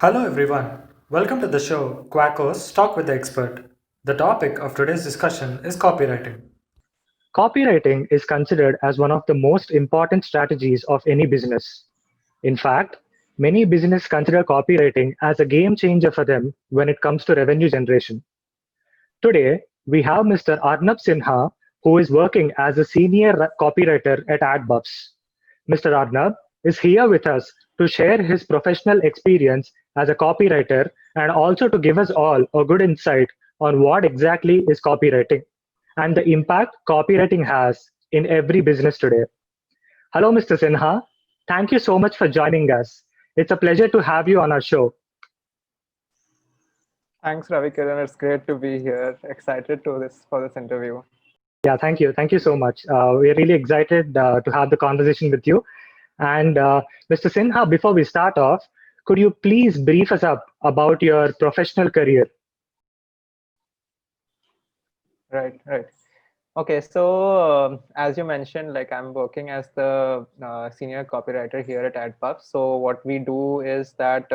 Hello everyone. Welcome to the show Quackos Talk with the Expert. The topic of today's discussion is copywriting. Copywriting is considered as one of the most important strategies of any business. In fact, many businesses consider copywriting as a game changer for them when it comes to revenue generation. Today, we have Mr. Arnab Sinha, who is working as a senior copywriter at Adbuffs. Mr. Arnab is here with us to share his professional experience as a copywriter and also to give us all a good insight on what exactly is copywriting and the impact copywriting has in every business today. Hello, Mr. Sinha. Thank you so much for joining us. It's a pleasure to have you on our show. Thanks, Ravi Kiran. It's great to be here. Excited to this for this interview. Yeah, thank you. Thank you so much. We're really excited to have the conversation with you. And Mr. Sinha, before we start off, could you please brief us up about your professional career? Right. Okay, so as you mentioned, like I'm working as the senior copywriter here at Adbuffs. So what we do is that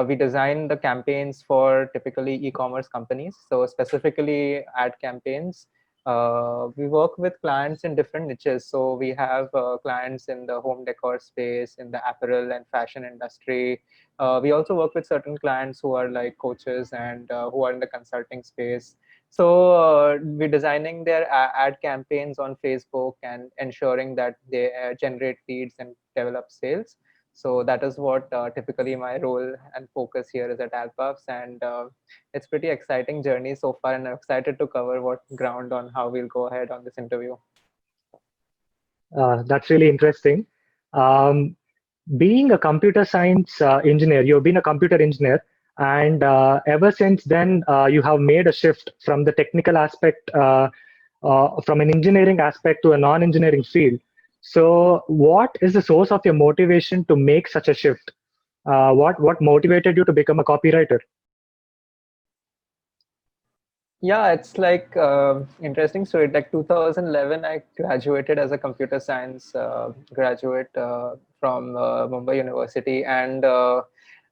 we design the campaigns for typically e-commerce companies. So specifically ad campaigns. We work with clients in different niches. So we have clients in the home decor space, in the apparel and fashion industry. We also work with certain clients who are like coaches and who are in the consulting space. So we're designing their ad campaigns on Facebook and ensuring that they generate leads and develop sales. So that is what typically my role and focus here is at Adbuffs, and it's pretty exciting journey so far, and I'm excited to cover what ground on how we'll go ahead on this interview. That's really interesting. Um, Being a computer science engineer, you've been a computer engineer, and ever since then, you have made a shift from the technical aspect, from an engineering aspect to a non-engineering field. So, what is the source of your motivation to make such a shift? What motivated you to become a copywriter? Yeah, it's like interesting story. Like 2011, I graduated as a computer science graduate from Mumbai University, and a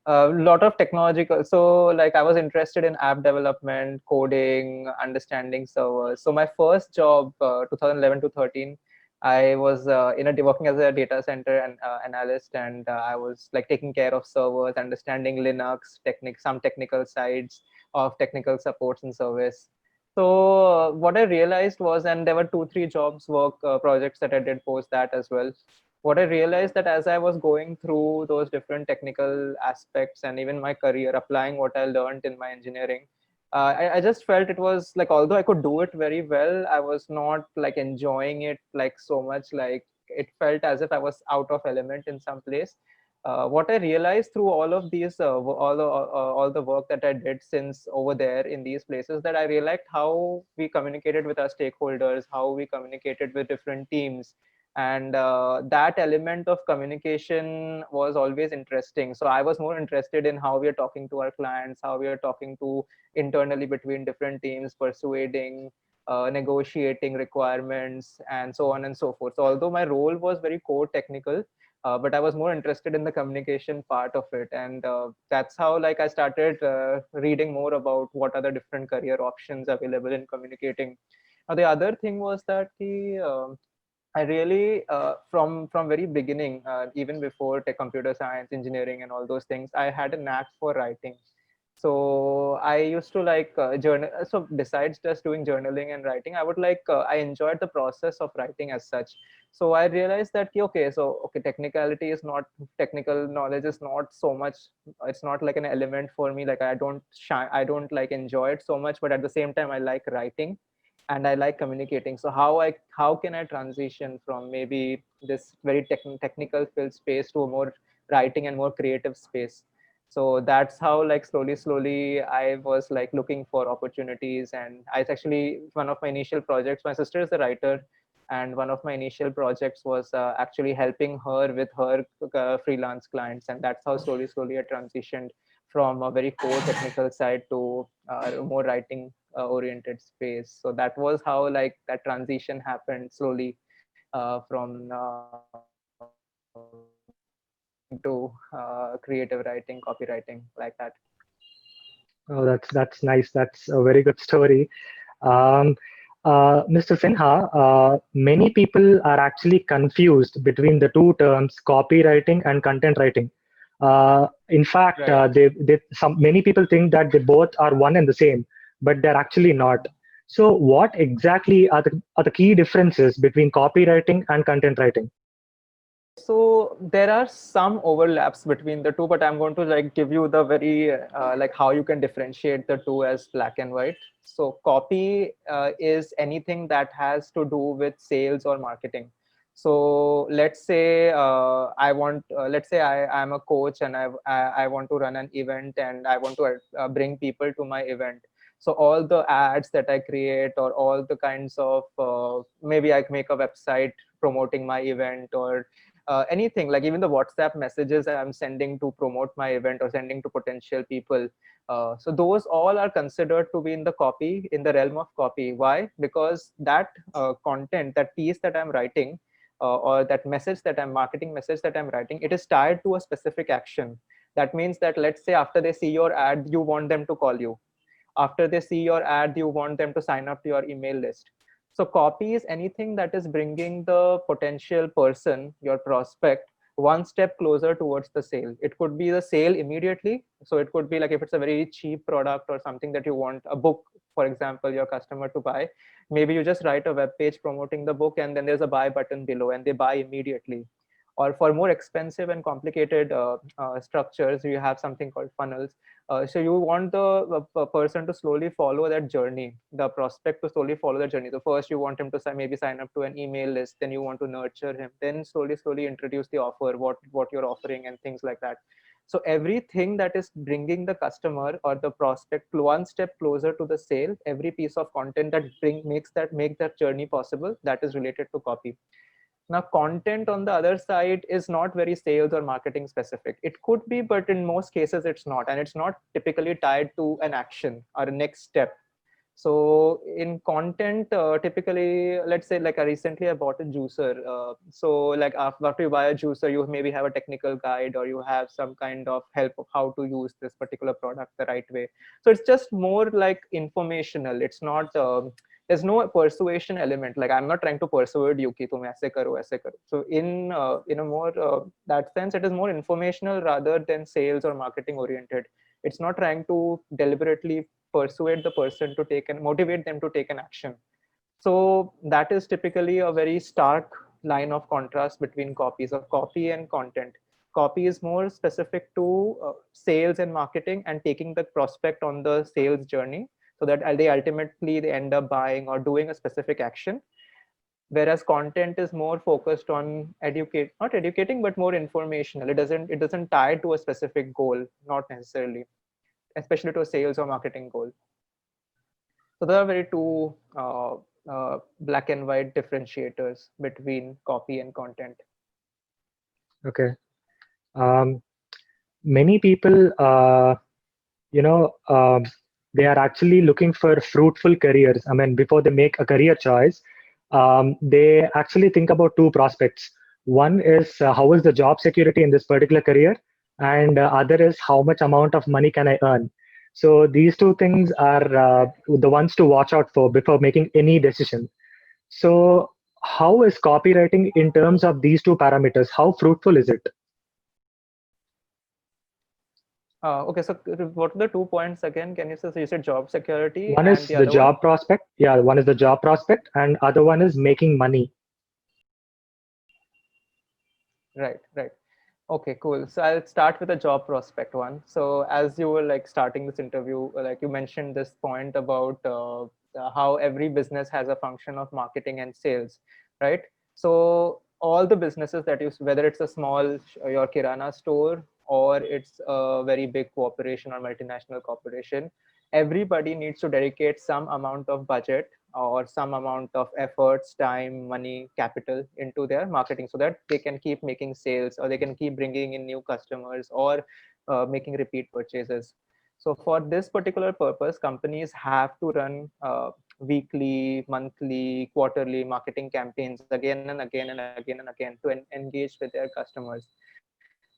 lot of technological. So like I was interested in app development, coding, understanding servers. So my first job, 2011 to 13, I was working as a data center and analyst, and I was like taking care of servers, understanding Linux, some technical sides of technical supports and service. So what I realized was, and there were 2 3 jobs work projects that I did post that as well. What I realized that as I was going through those different technical aspects and even my career, applying what I learned in my engineering, I just felt it was like, although I could do it very well, I was not like enjoying it like so much. Like it felt as if I was out of element in some place. What I realized through all of these, all the work that I did since over there in these places, that I realized how we communicated with our stakeholders, how we communicated with different teams, and that element of communication was always interesting. So I was more interested in how we are talking to our clients, how we are talking to internally between different teams, persuading, negotiating requirements, and so on and so forth. So although my role was very core technical, but I was more interested in the communication part of it, and that's how like I started reading more about what are the different career options available in communicating. Now the other thing was that I really, from very beginning, even before tech, computer science, engineering, and all those things, I had a knack for writing. So I used to like journal. So besides just doing journaling and writing, I would like I enjoyed the process of writing as such. So I realized that okay, technicality is not technical knowledge is not so much. It's not like an element for me. Like I don't like enjoy it so much. But at the same time, I like writing and I like communicating. So how can I transition from maybe this very technical field space to a more writing and more creative space? So that's how like slowly I was like looking for opportunities. And I actually, one of my initial projects, my sister is a writer, and one of my initial projects was actually helping her with her freelance clients, and that's how slowly I transitioned from a very core technical side to a more writing oriented space. So that was how like that transition happened slowly from where I was in my career. into creative writing, copywriting, like that. Oh, that's nice. That's a very good story. Um, Mr. Sinha, many people are actually confused between the two terms, copywriting and content writing. In fact, Right. many people think that they both are one and the same, but they're actually not. So, what exactly are the key differences between copywriting and content writing? Okay, so there are some overlaps between the two, but I'm going to like give you the very like how you can differentiate the two as black and white. So copy is anything that has to do with sales or marketing. So let's say let's say I'm a coach and I want to run an event and I want to bring people to my event. So all the ads that I create or all the kinds of maybe I make a website promoting my event or anything, like even the WhatsApp messages I'm sending to promote my event or sending to potential people, so those all are considered to be in the copy, in the realm of copy. Why? Because that content, that piece that I'm writing, or that message that I'm marketing message that I'm writing, it is tied to a specific action. That means that let's say after they see your ad, you want them to call you. After they see your ad, you want them to sign up to your email list. So copy is anything that is bringing the potential person, your prospect, one step closer towards the sale. It could be the sale immediately. So it could be like if it's a very cheap product or something that you want, a book, for example, your customer to buy, maybe you just write a web page promoting the book and then there's a buy button below and they buy immediately. Or for more expensive and complicated structures, you have something called funnels. So you want the person to slowly follow that journey, the prospect to slowly follow the journey. So first you want him to maybe sign up to an email list, then you want to nurture him, then slowly introduce the offer, what you're offering and things like that. So everything that is bringing the customer or the prospect one step closer to the sale, every piece of content that make that journey possible, that is related to copy. Now, content on the other side is not very sales or marketing specific. It could be, but in most cases, it's not. And it's not typically tied to an action or a next step. So in content, typically, let's say like I bought a juicer. So like after you buy a juicer, you maybe have a technical guide or you have some kind of help of how to use this particular product the right way. So it's just more like informational. It's not, there's no persuasion element. Like I'm not trying to persuade you कि तुम ऐसे करो ऐसे करो. So in a more that sense, it is more informational rather than sales or marketing oriented. It's not trying to deliberately persuade the person to take and motivate them to take an action. So that is typically a very stark line of contrast between copies of copy and content. Copy is more specific to sales and marketing and taking the prospect on the sales journey so that they ultimately they end up buying or doing a specific action, whereas content is more focused on not educating but more informational. It doesn't tie to a specific goal, not necessarily, especially to a sales or marketing goal. So there are very two black and white differentiators between copy and content. Okay. Um, Many people, you know, they are actually looking for fruitful careers. I mean, before they make a career choice, they actually think about two prospects. One is how is the job security in this particular career, and other is how much amount of money can I earn. So these two things are the ones to watch out for before making any decision. So how is copywriting in terms of these two parameters? How fruitful is it? Okay, so what are the 2 points again? Can you say, so you said job security One and is the the other one? job prospect. Yeah, one is the job prospect, and other one is making money. Right. Okay, cool. So I'll start with the job prospect one. So as you were like starting this interview, like you mentioned this point about how every business has a function of marketing and sales, right? So all the businesses that you, whether it's a small your kirana store or it's a very big corporation or multinational corporation, everybody needs to dedicate some amount of budget or some amount of efforts, time, money, capital into their marketing so that they can keep making sales or they can keep bringing in new customers or making repeat purchases. So for this particular purpose, companies have to run weekly, monthly, quarterly marketing campaigns again and again and again and again to engage with their customers.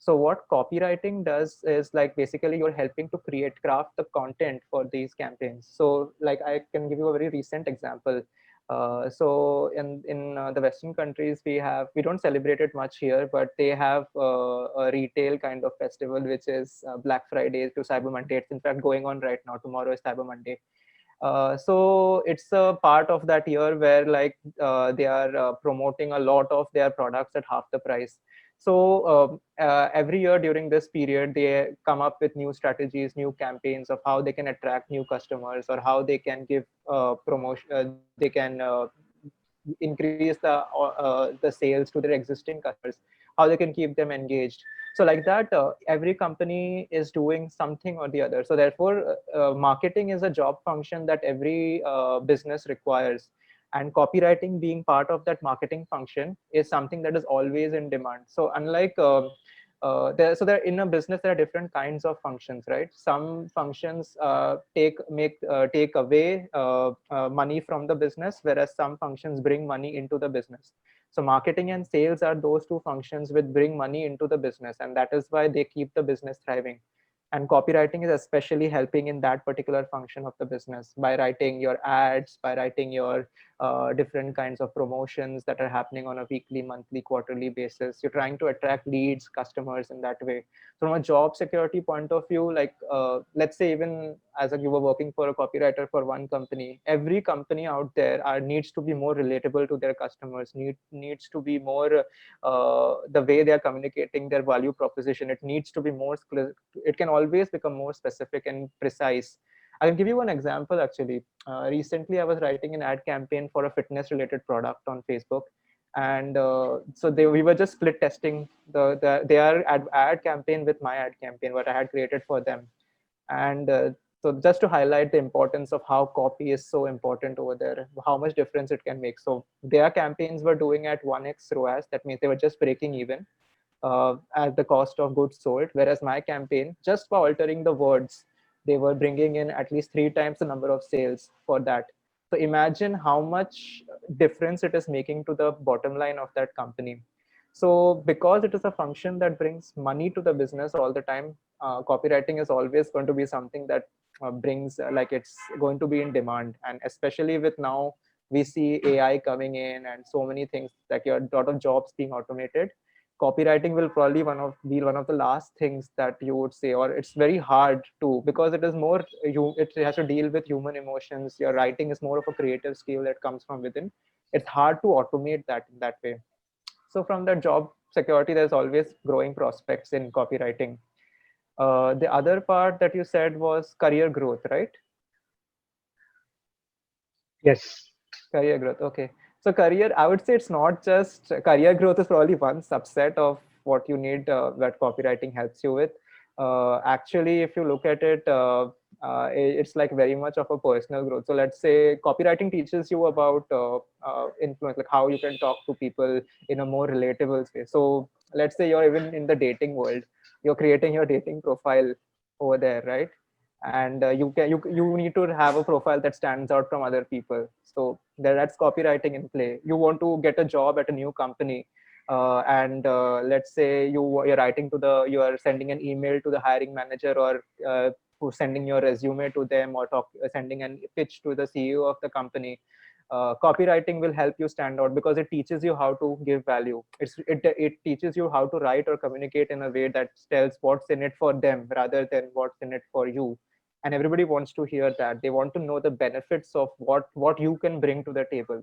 So what copywriting does is like basically you're helping to craft the content for these campaigns. So like I can give you a very recent example. So in the Western countries, we don't celebrate it much here, but they have a retail kind of festival, which is Black Friday to Cyber Monday. It's in fact going on right now. Tomorrow is Cyber Monday. So it's a part of that year where like they are promoting a lot of their products at half the price. So every year during this period, they come up with new strategies, new campaigns of how they can attract new customers, or how they can give promotion. They can increase the sales to their existing customers, how they can keep them engaged. So like that, every company is doing something or the other. So therefore marketing is a job function that every business requires, and copywriting being part of that marketing function is something that is always in demand. So unlike there in a business there are different kinds of functions, right? Some functions take away money from the business, whereas some functions bring money into the business. So marketing and sales are those two functions which bring money into the business, and that is why they keep the business thriving. And copywriting is especially helping in that particular function of the business by writing your ads, by writing your different kinds of promotions that are happening on a weekly, monthly, quarterly basis. You're trying to attract leads, customers in that way. So from a job security point of view, like let's say even as you were working for a copywriter for one company, every company out there needs to be more relatable to their customers, needs to be more the way they are communicating their value proposition. It needs to be more, it can always become more specific and precise. I can give you one example actually. Recently, I was writing an ad campaign for a fitness related product on Facebook. And we were just split testing their ad campaign with my ad campaign, what I had created for them. And so just to highlight the importance of how copy is so important over there, how much difference it can make. So their campaigns were doing at 1x ROAS. That means they were just breaking even at the cost of goods sold. Whereas my campaign, just by altering the words, they were bringing in at least 3 times the number of sales for that. So imagine how much difference it is making to the bottom line of that company. So because it is a function that brings money to the business all the time, copywriting is always going to be something that brings like it's going to be in demand. And especially with now we see AI coming in and so many things, like a lot of jobs being automated, copywriting will probably be one of the last things that you would say, or it's very hard to, because it is more it has to deal with human emotions. Your writing is more of a creative skill that comes from within. It's hard to automate that in that way. So from the job security, there's always growing prospects in copywriting. The other part that you said was career growth, right? Yes. Career growth. Okay. So career, I would say it's not just career growth is probably one subset of what you need that copywriting helps you with. Actually, if you look at it, it's like very much of a personal growth. So let's say copywriting teaches you about influence, like how you can talk to people in a more relatable way. So let's say you're even in the dating world, you're creating your dating profile over there, right? And you need to have a profile that stands out from other people. So that's copywriting in play. You want to get a job at a new company, and let's say you're writing to you are sending an email to the hiring manager, or who's sending your resume to them, or sending a pitch to the CEO of the company. Copywriting will help you stand out because it teaches you how to give value. It teaches you how to write or communicate in a way that tells what's in it for them rather than what's in it for you. And everybody wants to hear that. They want to know the benefits of what you can bring to the table.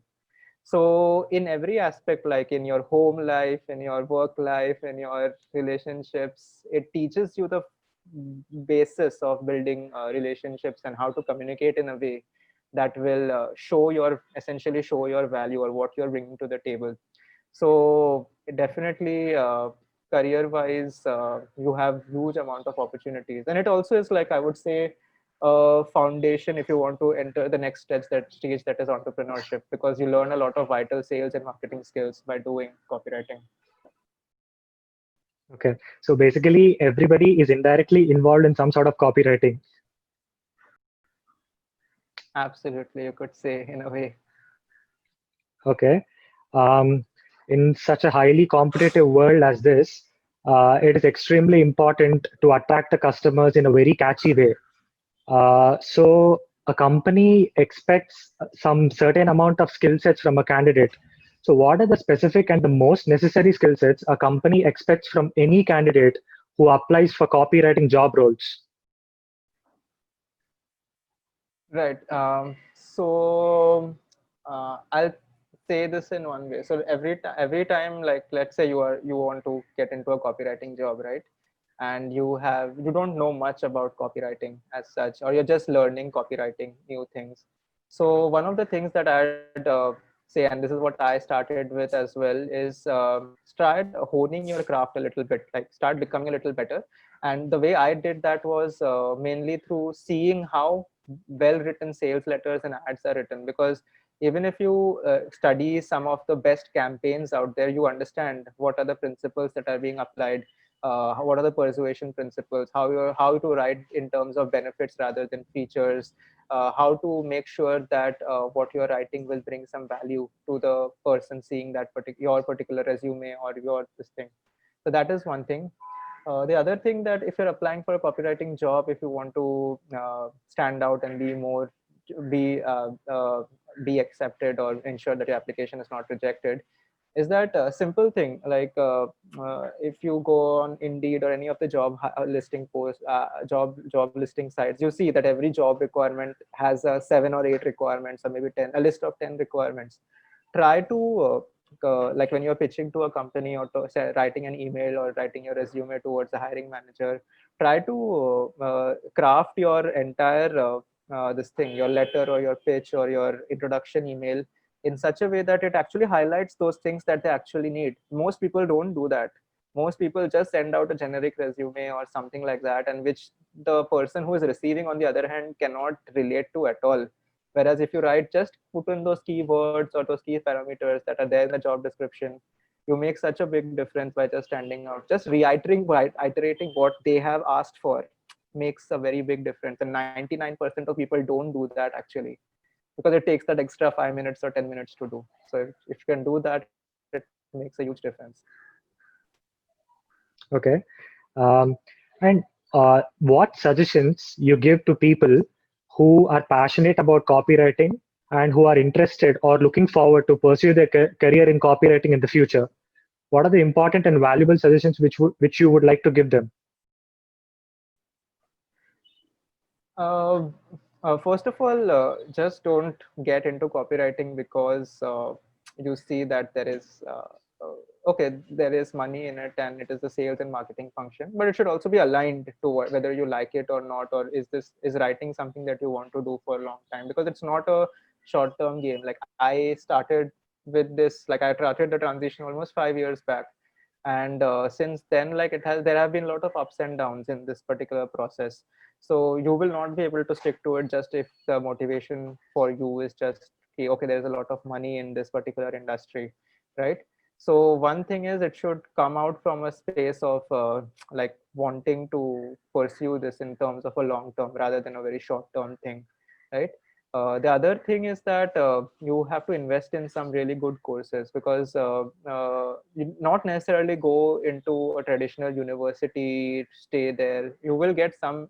So in every aspect, like in your home life, in your work life, in your relationships, it teaches you the basis of building relationships and how to communicate in a way that will essentially show your value or what you're bringing to the table. So definitely career wise, you have huge amount of opportunities, and it also is, like I would say, a foundation if you want to enter the next stage that is entrepreneurship, because you learn a lot of vital sales and marketing skills by doing copywriting. Okay. So basically, everybody is indirectly involved in some sort of copywriting. Absolutely, you could say in a way. Okay. Um, in such a highly competitive world as this, It is extremely important to attract the customers in a very catchy way. So a company expects some certain amount of skill sets from a candidate. So what are the specific and the most necessary skill sets a company expects from any candidate who applies for copywriting job roles? Right. So I'll say this in one way. So every time, like let's say you want to get into a copywriting job, right? And you don't know much about copywriting as such, or you're just learning copywriting new things. So one of the things that I'd say, and this is what I started with as well, is start honing your craft a little bit, like start becoming a little better. And the way I did that was mainly through seeing how well written sales letters and ads are written, because even if you study some of the best campaigns out there, you understand what are the principles that are being applied, what are the persuasion principles, how to write in terms of benefits rather than features, how to make sure that what you're writing will bring some value to the person seeing that your particular resume or your this thing. So that is one thing. The other thing, that if you're applying for a copywriting job, if you want to stand out and be uh, uh, be accepted or ensure that your application is not rejected, is that a simple thing. Like if you go on Indeed or any of the listing posts, job listing sites, you see that every job requirement has 7 or 8 requirements, or maybe 10, a list of 10 requirements. Try to like when you're pitching to a company, or writing an email or writing your resume towards a hiring manager, try to craft your entire this thing, your letter or your pitch or your introduction email, in such a way that it actually highlights those things that they actually need. Most people don't do that. Most people just send out a generic resume or something like that, and which the person who is receiving on the other hand cannot relate to at all. Whereas if you write, just put in those keywords or those key parameters that are there in the job description, you make such a big difference by just standing out. Just iterating what they have asked for makes a very big difference. And 99% of people don't do that actually, because it takes that extra 5 minutes or 10 minutes to do. So if you can do that, it makes a huge difference. Okay. Um, and what suggestions you give to people who are passionate about copywriting and who are interested or looking forward to pursue their career in copywriting in the future? What are the important and valuable suggestions which you would like to give them? Uh, First of all, just don't get into copywriting because you see that there is okay, there is money in it, and it is a sales and marketing function. But it should also be aligned to whether you like it or not, or is writing something that you want to do for a long time, because it's not a short-term game. Like I started with this, like I started the transition almost 5 years back, and since then, like there have been a lot of ups and downs in this particular process. So you will not be able to stick to it just if the motivation for you is just okay, there's a lot of money in this particular industry, right? So one thing is, it should come out from a space of like wanting to pursue this in terms of a long term rather than a very short term thing, right? The other thing is that you have to invest in some really good courses, because you not necessarily go into a traditional university, stay there. You will get some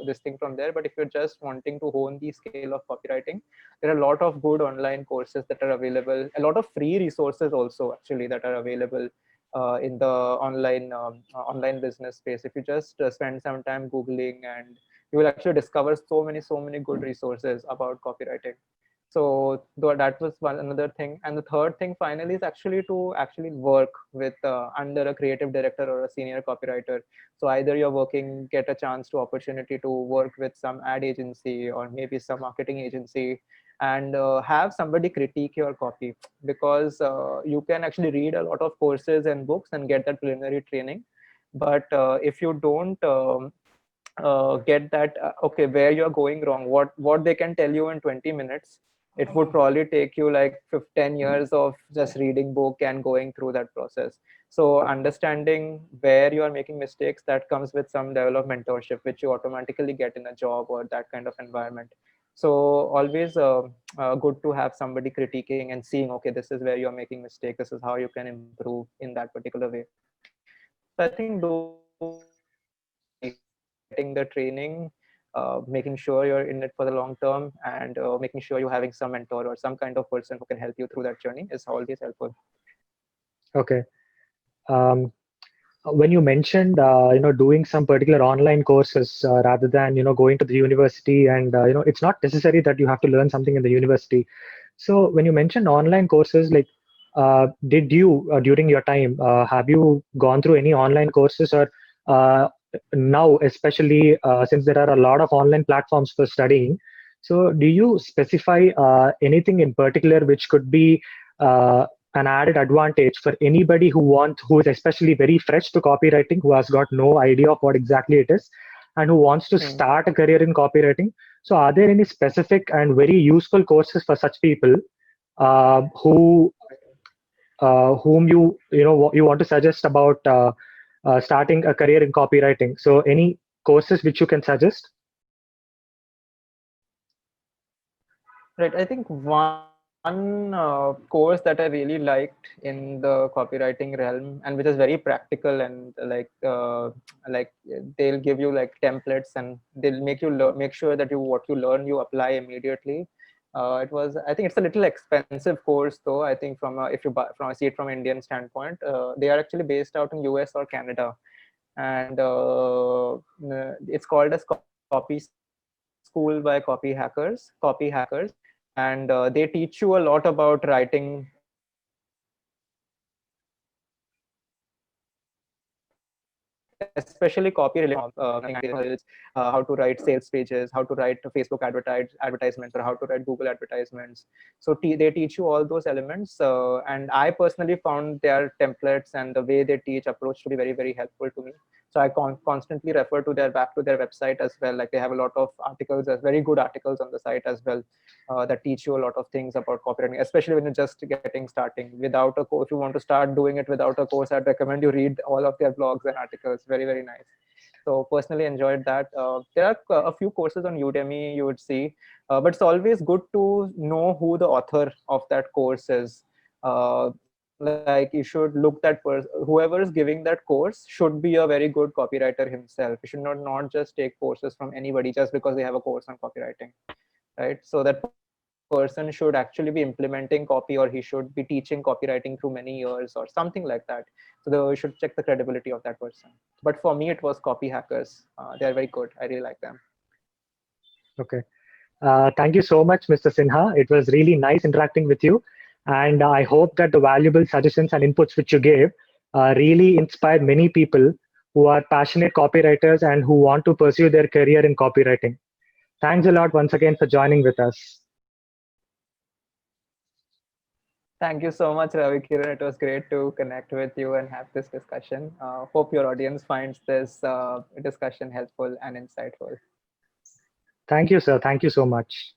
this thing from there, but if you're just wanting to hone the skill of copywriting, there are a lot of good online courses that are available, a lot of free resources also actually that are available in the online business space. If you just spend some time googling, and you will actually discover so many good resources about copywriting. So that was another thing. And the third thing finally is actually to actually work with under a creative director or a senior copywriter. So either you're working, get a chance to opportunity to work with some ad agency or maybe some marketing agency, and have somebody critique your copy, because you can actually read a lot of courses and books and get that preliminary training. But if you don't get that okay, where you're going wrong, what they can tell you in 20 minutes, it would probably take you like 10 years of just reading book and going through that process. So understanding where you are making mistakes, that comes with some level of mentorship, which you automatically get in a job or that kind of environment. So always good to have somebody critiquing and seeing, okay, this is where you're making mistake, this is how you can improve in that particular way. So I think So I think those are the three things: getting the training, making sure you're in it for the long term, and making sure you're having some mentor or some kind of person who can help you through that journey is always helpful. Okay. Um, when you mentioned doing some particular online courses rather than going to the university, and it's not necessary that you have to learn something in the university. So when you mentioned online courses, like did you during your time have you gone through any online courses, or uh, now especially since there are a lot of online platforms for studying, so do you specify anything in particular which could be an added advantage for anybody who is especially very fresh to copywriting, who has got no idea of what exactly it is, and who wants to Hmm. start a career in copywriting? So are there any specific and very useful courses for such people who whom you want to suggest about starting a career in copywriting? So any courses which you can suggest? Right. I think one course that I really liked in the copywriting realm, and which is very practical, and like they'll give you like templates, and they'll make you make sure that what you learn you apply immediately. It was, I think it's a little expensive course though. I think if you buy from see it from Indian standpoint, they are actually based out in US or Canada, and it's called as Copy School by Copy Hackers, and they teach you a lot about writing, especially copy related, how to write sales pages, how to write Facebook advertisements, or how to write Google advertisements. So they teach you all those elements, and I personally found their templates and the way they teach approach to be very, very helpful to me. So I constantly refer to back to their website as well. Like they have a lot of articles, very good articles on the site as well, that teach you a lot of things about copywriting, especially when you're just getting starting without a course. If you want to start doing it without a course, I'd recommend you read all of their blogs and articles. Very, very nice. So personally enjoyed that. There are a few courses on Udemy you would see, but it's always good to know who the author of that course is. Like you should look that whoever is giving that course should be a very good copywriter himself. You should not just take courses from anybody just because they have a course on copywriting, right? So that person should actually be implementing copy, or he should be teaching copywriting through many years or something like that. So you should check the credibility of that person. But for me, it was Copy Hackers. They are very good. I really like them. Okay. Thank you so much, Mr. Sinha. It was really nice interacting with you. And I hope that the valuable suggestions and inputs which you gave really inspire many people who are passionate copywriters and who want to pursue their career in copywriting. Thanks a lot once again for joining with us. Thank you so much, Ravi Kiran. It was great to connect with you and have this discussion. Hope your audience finds this discussion helpful and insightful. Thank you, sir. Thank you so much.